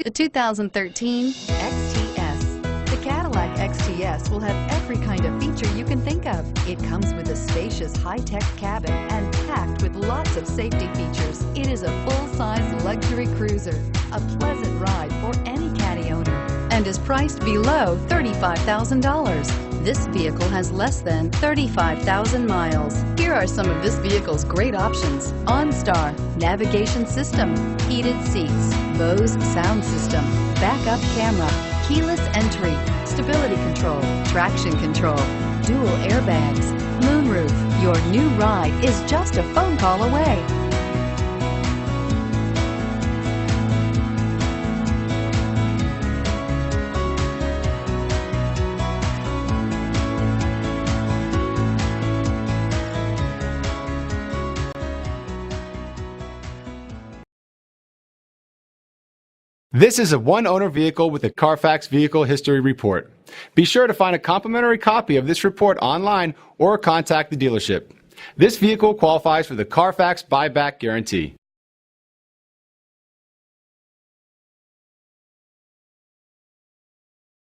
The 2013 XTS. The Cadillac XTS will have every kind of feature you can think of. It comes with a spacious high-tech cabin and packed with lots of safety features. It is a full-size luxury cruiser, a pleasant ride for any Caddy owner, and is priced below $35,000. This vehicle has less than 35,000 miles. Here are some of this vehicle's great options: OnStar, navigation system, heated seats, Bose sound system, backup camera, keyless entry, stability control, traction control, dual airbags, moonroof. Your new ride is just a phone call away. This is a one-owner vehicle with a Carfax Vehicle History Report. Be sure to find a complimentary copy of this report online or contact the dealership. This vehicle qualifies for the Carfax Buyback Guarantee.